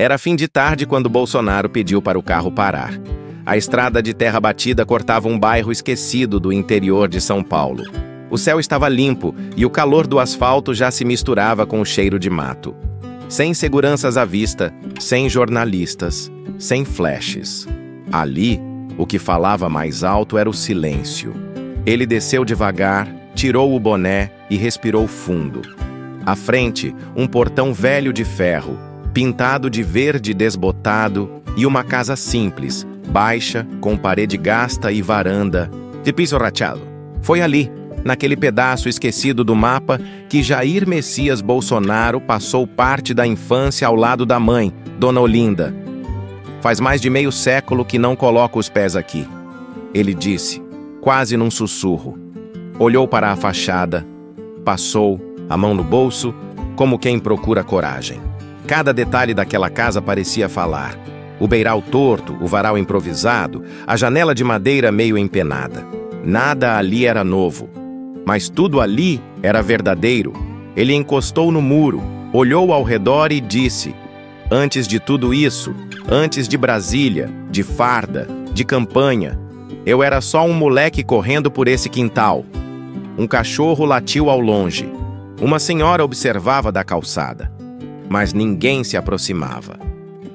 Era fim de tarde quando Bolsonaro pediu para o carro parar. A estrada de terra batida cortava um bairro esquecido do interior de São Paulo. O céu estava limpo e o calor do asfalto já se misturava com o cheiro de mato. Sem seguranças à vista, sem jornalistas, sem flashes. Ali, o que falava mais alto era o silêncio. Ele desceu devagar, tirou o boné e respirou fundo. À frente, um portão velho de ferro, pintado de verde desbotado, e uma casa simples, baixa, com parede gasta e varanda, de piso rachado. Foi ali, naquele pedaço esquecido do mapa, que Jair Messias Bolsonaro passou parte da infância ao lado da mãe, Dona Olinda. Faz mais de meio século que não coloco os pés aqui, ele disse, quase num sussurro. Olhou para a fachada, passou, a mão no bolso, como quem procura coragem. Cada detalhe daquela casa parecia falar. O beiral torto, o varal improvisado, a janela de madeira meio empenada. Nada ali era novo, mas tudo ali era verdadeiro. Ele encostou no muro, olhou ao redor e disse: antes de tudo isso, antes de Brasília, de farda, de campanha, eu era só um moleque correndo por esse quintal. Um cachorro latiu ao longe. Uma senhora observava da calçada, mas ninguém se aproximava.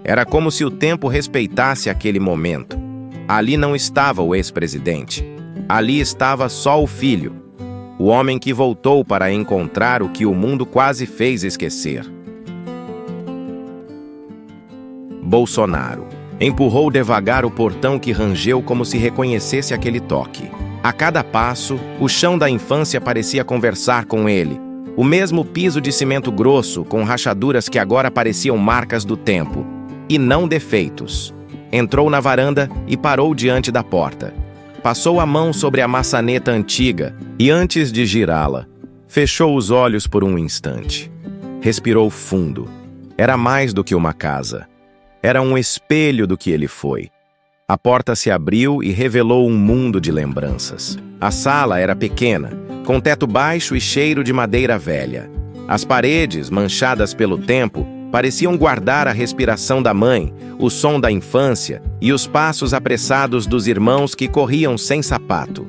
Era como se o tempo respeitasse aquele momento. Ali não estava o ex-presidente. Ali estava só o filho, o homem que voltou para encontrar o que o mundo quase fez esquecer. Bolsonaro empurrou devagar o portão que rangeu como se reconhecesse aquele toque. A cada passo, o chão da infância parecia conversar com ele. O mesmo piso de cimento grosso, com rachaduras que agora pareciam marcas do tempo, e não defeitos. Entrou na varanda e parou diante da porta. Passou a mão sobre a maçaneta antiga e, antes de girá-la, fechou os olhos por um instante. Respirou fundo. Era mais do que uma casa. Era um espelho do que ele foi. A porta se abriu e revelou um mundo de lembranças. A sala era pequena, com teto baixo e cheiro de madeira velha. As paredes, manchadas pelo tempo, pareciam guardar a respiração da mãe, o som da infância e os passos apressados dos irmãos que corriam sem sapato.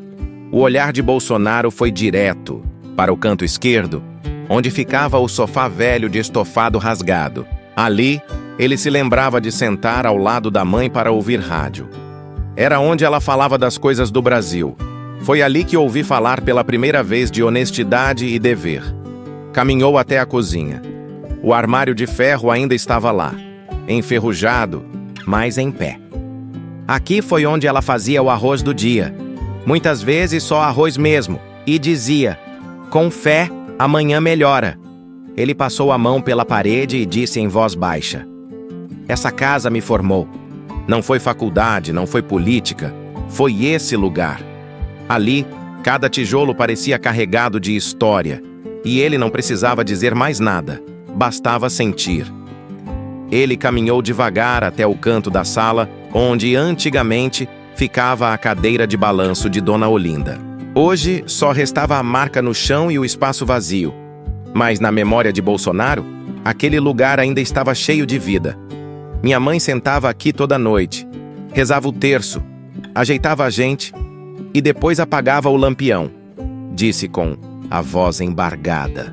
O olhar de Bolsonaro foi direto para o canto esquerdo, onde ficava o sofá velho de estofado rasgado. Ali, ele se lembrava de sentar ao lado da mãe para ouvir rádio. Era onde ela falava das coisas do Brasil. Foi ali que ouvi falar pela primeira vez de honestidade e dever. Caminhou até a cozinha. O armário de ferro ainda estava lá, enferrujado, mas em pé. Aqui foi onde ela fazia o arroz do dia. Muitas vezes só arroz mesmo, e dizia: com fé, amanhã melhora. Ele passou a mão pela parede e disse em voz baixa: essa casa me formou. Não foi faculdade, não foi política, foi esse lugar. Ali, cada tijolo parecia carregado de história, e ele não precisava dizer mais nada, bastava sentir. Ele caminhou devagar até o canto da sala, onde antigamente ficava a cadeira de balanço de Dona Olinda. Hoje só restava a marca no chão e o espaço vazio. Mas na memória de Bolsonaro, aquele lugar ainda estava cheio de vida. Minha mãe sentava aqui toda noite, rezava o terço, ajeitava a gente e depois apagava o lampião, disse com a voz embargada.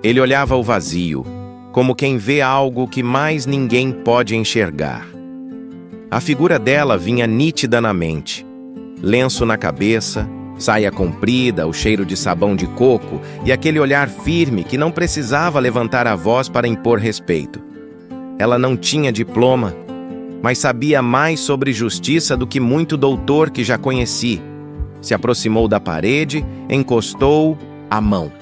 Ele olhava o vazio, como quem vê algo que mais ninguém pode enxergar. A figura dela vinha nítida na mente. Lenço na cabeça, saia comprida, o cheiro de sabão de coco e aquele olhar firme que não precisava levantar a voz para impor respeito. Ela não tinha diploma, mas sabia mais sobre justiça do que muito doutor que já conheci. Se aproximou da parede, encostou a mão.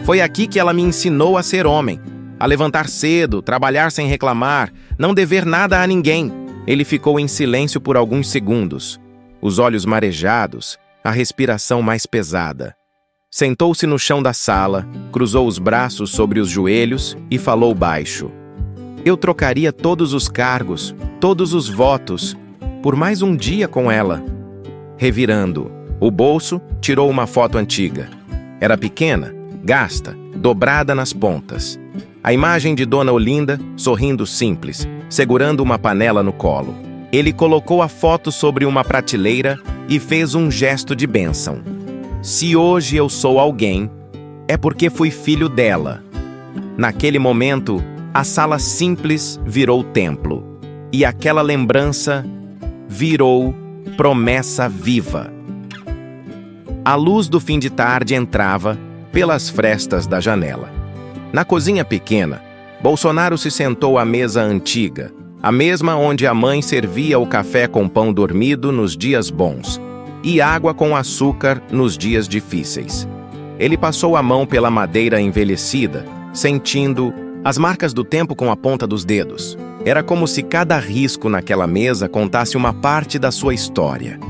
Foi aqui que ela me ensinou a ser homem, a levantar cedo, trabalhar sem reclamar, não dever nada a ninguém. Ele ficou em silêncio por alguns segundos, os olhos marejados, a respiração mais pesada. Sentou-se no chão da sala, cruzou os braços sobre os joelhos e falou baixo: eu trocaria todos os cargos, todos os votos, por mais um dia com ela. Revirando o bolso, tirou uma foto antiga. Era pequena, gasta, dobrada nas pontas. A imagem de Dona Olinda, sorrindo simples, segurando uma panela no colo. Ele colocou a foto sobre uma prateleira e fez um gesto de bênção. Se hoje eu sou alguém, é porque fui filho dela. Naquele momento, a sala simples virou templo. E aquela lembrança virou promessa viva. A luz do fim de tarde entrava pelas frestas da janela. Na cozinha pequena, Bolsonaro se sentou à mesa antiga, a mesma onde a mãe servia o café com pão dormido nos dias bons e água com açúcar nos dias difíceis. Ele passou a mão pela madeira envelhecida, sentindo as marcas do tempo com a ponta dos dedos. Era como se cada risco naquela mesa contasse uma parte da sua história.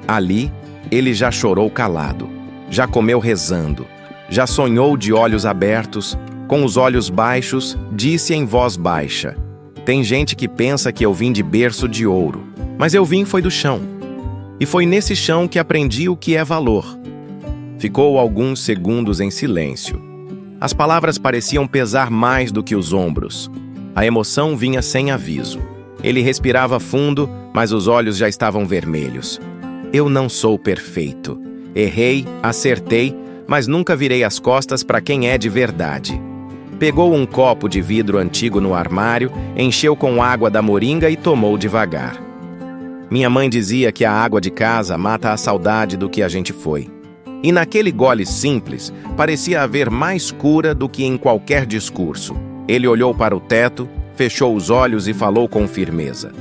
Ali, ele já chorou calado, já comeu rezando, já sonhou de olhos abertos, com os olhos baixos, disse em voz baixa: "Tem gente que pensa que eu vim de berço de ouro, mas eu vim foi do chão. E foi nesse chão que aprendi o que é valor." Ficou alguns segundos em silêncio. As palavras pareciam pesar mais do que os ombros. A emoção vinha sem aviso. Ele respirava fundo, mas os olhos já estavam vermelhos. "Eu não sou perfeito. Errei, acertei, mas nunca virei as costas para quem é de verdade." Pegou um copo de vidro antigo no armário, encheu com água da moringa e tomou devagar. Minha mãe dizia que a água de casa mata a saudade do que a gente foi. E naquele gole simples, parecia haver mais cura do que em qualquer discurso. Ele olhou para o teto, fechou os olhos e falou com firmeza: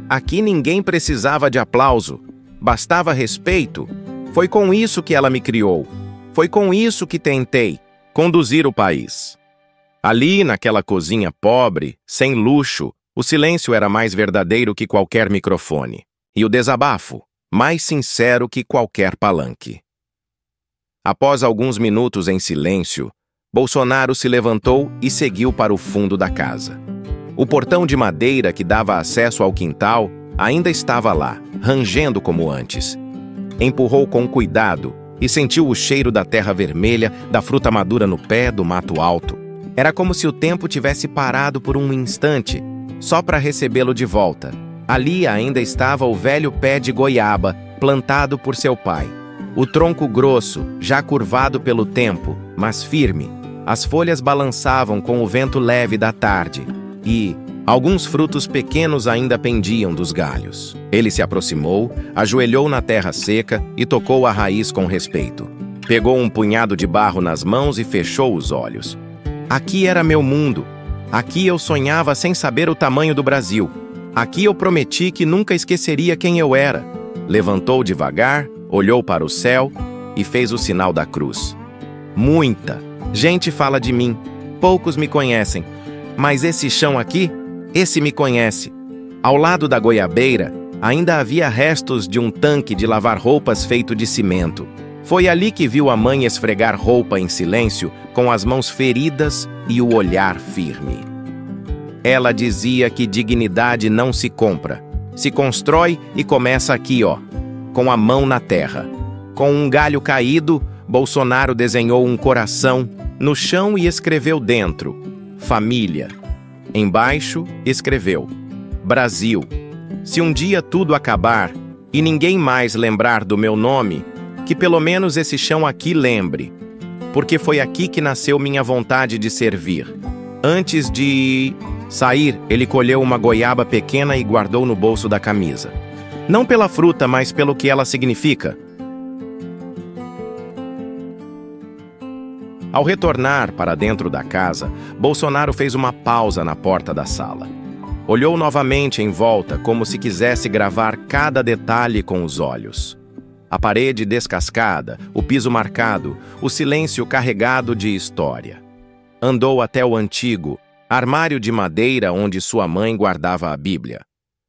"Aqui ninguém precisava de aplauso, bastava respeito. Foi com isso que ela me criou. Foi com isso que tentei conduzir o país." Ali, naquela cozinha pobre, sem luxo, o silêncio era mais verdadeiro que qualquer microfone. E o desabafo, mais sincero que qualquer palanque. Após alguns minutos em silêncio, Bolsonaro se levantou e seguiu para o fundo da casa. O portão de madeira que dava acesso ao quintal ainda estava lá, rangendo como antes. Empurrou com cuidado e sentiu o cheiro da terra vermelha, da fruta madura no pé, do mato alto. Era como se o tempo tivesse parado por um instante, só para recebê-lo de volta. Ali ainda estava o velho pé de goiaba, plantado por seu pai. O tronco grosso, já curvado pelo tempo, mas firme. As folhas balançavam com o vento leve da tarde e alguns frutos pequenos ainda pendiam dos galhos. Ele se aproximou, ajoelhou na terra seca e tocou a raiz com respeito. Pegou um punhado de barro nas mãos e fechou os olhos. Aqui era meu mundo. Aqui eu sonhava sem saber o tamanho do Brasil. Aqui eu prometi que nunca esqueceria quem eu era. Levantou devagar, olhou para o céu e fez o sinal da cruz. Muita gente fala de mim, poucos me conhecem. Mas esse chão aqui, esse me conhece. Ao lado da goiabeira, ainda havia restos de um tanque de lavar roupas feito de cimento. Foi ali que viu a mãe esfregar roupa em silêncio, com as mãos feridas e o olhar firme. Ela dizia que dignidade não se compra, se constrói e começa aqui, ó, com a mão na terra. Com um galho caído, Bolsonaro desenhou um coração no chão e escreveu dentro: família. Embaixo, escreveu: Brasil. Se um dia tudo acabar e ninguém mais lembrar do meu nome, que pelo menos esse chão aqui lembre, porque foi aqui que nasceu minha vontade de servir. Antes de sair, ele colheu uma goiaba pequena e guardou no bolso da camisa. Não pela fruta, mas pelo que ela significa. Ao retornar para dentro da casa, Bolsonaro fez uma pausa na porta da sala. Olhou novamente em volta, como se quisesse gravar cada detalhe com os olhos. A parede descascada, o piso marcado, o silêncio carregado de história. Andou até o antigo armário de madeira onde sua mãe guardava a Bíblia.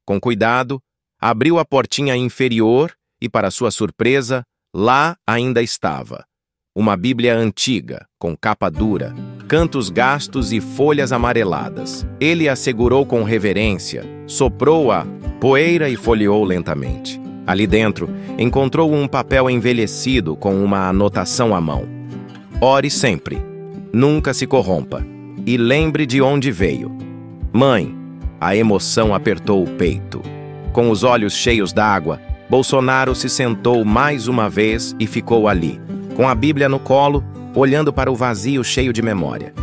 Com cuidado, abriu a portinha inferior e, para sua surpresa, lá ainda estava. Uma Bíblia antiga, com capa dura, cantos gastos e folhas amareladas. Ele a segurou com reverência, soprou a poeira e folheou lentamente. Ali dentro, encontrou um papel envelhecido com uma anotação à mão. Ore sempre. Nunca se corrompa. e lembre de onde veio. Mãe, a emoção apertou o peito. Com os olhos cheios d'água, Bolsonaro se sentou mais uma vez e ficou ali, com a Bíblia no colo, olhando para o vazio cheio de memória.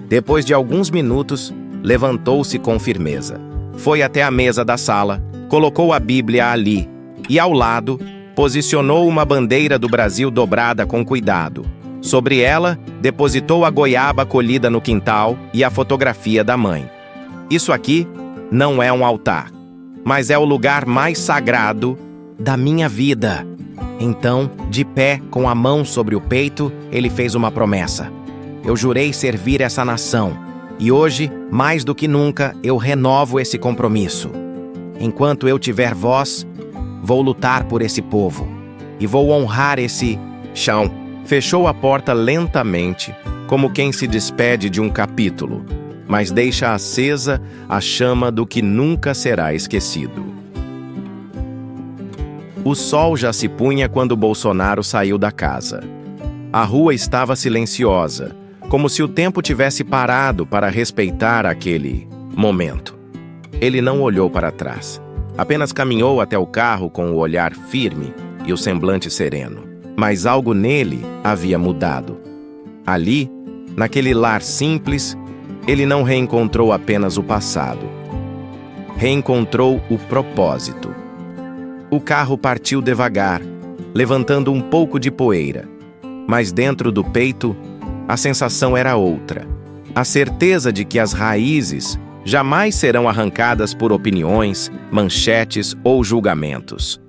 Depois de alguns minutos, levantou-se com firmeza. Foi até a mesa da sala, colocou a Bíblia ali e, ao lado, posicionou uma bandeira do Brasil dobrada com cuidado. Sobre ela, depositou a goiaba colhida no quintal e a fotografia da mãe. Isso aqui não é um altar, mas é o lugar mais sagrado da minha vida. Então, de pé, com a mão sobre o peito, ele fez uma promessa. Eu jurei servir essa nação, e hoje, mais do que nunca, eu renovo esse compromisso. Enquanto eu tiver voz, vou lutar por esse povo, e vou honrar esse chão. Fechou a porta lentamente, como quem se despede de um capítulo, mas deixa acesa a chama do que nunca será esquecido. O sol já se punha quando Bolsonaro saiu da casa. A rua estava silenciosa, como se o tempo tivesse parado para respeitar aquele momento. Ele não olhou para trás, apenas caminhou até o carro com o olhar firme e o semblante sereno. Mas algo nele havia mudado. Ali, naquele lar simples, ele não reencontrou apenas o passado. Reencontrou o propósito. O carro partiu devagar, levantando um pouco de poeira. Mas dentro do peito, a sensação era outra. A certeza de que as raízes jamais serão arrancadas por opiniões, manchetes ou julgamentos.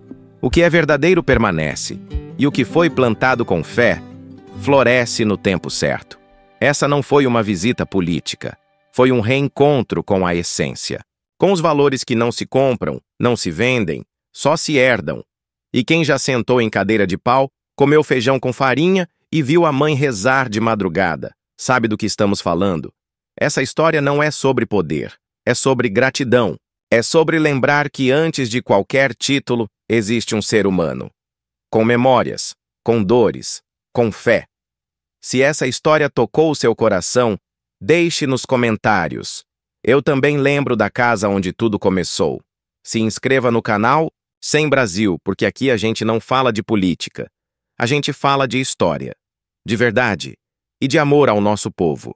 O que é verdadeiro permanece, e o que foi plantado com fé, floresce no tempo certo. Essa não foi uma visita política, foi um reencontro com a essência. Com os valores que não se compram, não se vendem, só se herdam. E quem já sentou em cadeira de pau, comeu feijão com farinha e viu a mãe rezar de madrugada, sabe do que estamos falando. Essa história não é sobre poder, é sobre gratidão. É sobre lembrar que antes de qualquer título, existe um ser humano. Com memórias, com dores, com fé. Se essa história tocou o seu coração, deixe nos comentários. Eu também lembro da casa onde tudo começou. Se inscreva no canal Sem Brasil, porque aqui a gente não fala de política. A gente fala de história, de verdade e de amor ao nosso povo.